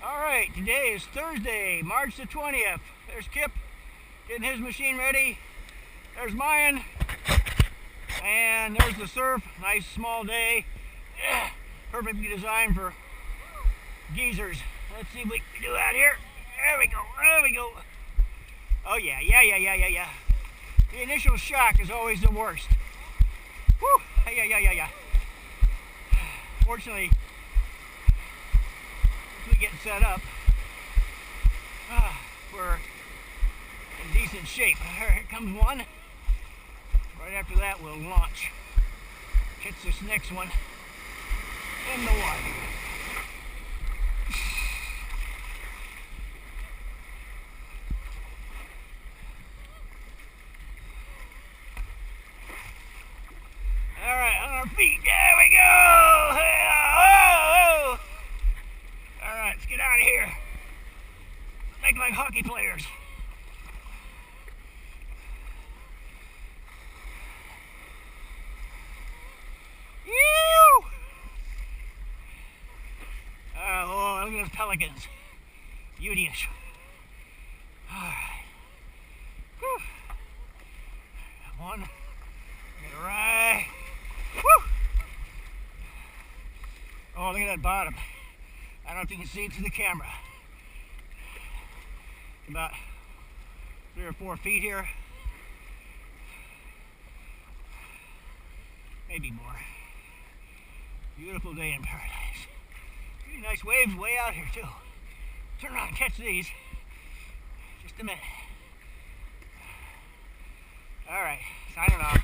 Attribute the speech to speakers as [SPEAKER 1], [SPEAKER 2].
[SPEAKER 1] Alright, today is Thursday, March the 20th. There's Kip getting his machine ready. There's mine. And there's the surf. Nice small day. Perfectly designed for geezers. Let's see what we can do out here. There we go. There we go. Oh yeah. The initial shock is always the worst. Whew. Yeah. Fortunately, we get set up, we're in decent shape. Here comes one. Right after that, we'll launch. Catch this next one in the water. All right, on our feet. There we go. All right, let's get out of here. Make like hockey players. Oh, look at those pelicans. Beauteous. Alright. One. Get it right. Woo! Oh, look at that bottom. I don't know if you can see it through the camera. About 3 or 4 feet here. Maybe more. Beautiful day in paradise. Pretty nice waves way out here too. Turn around and catch these. Just a minute. Alright, signing off.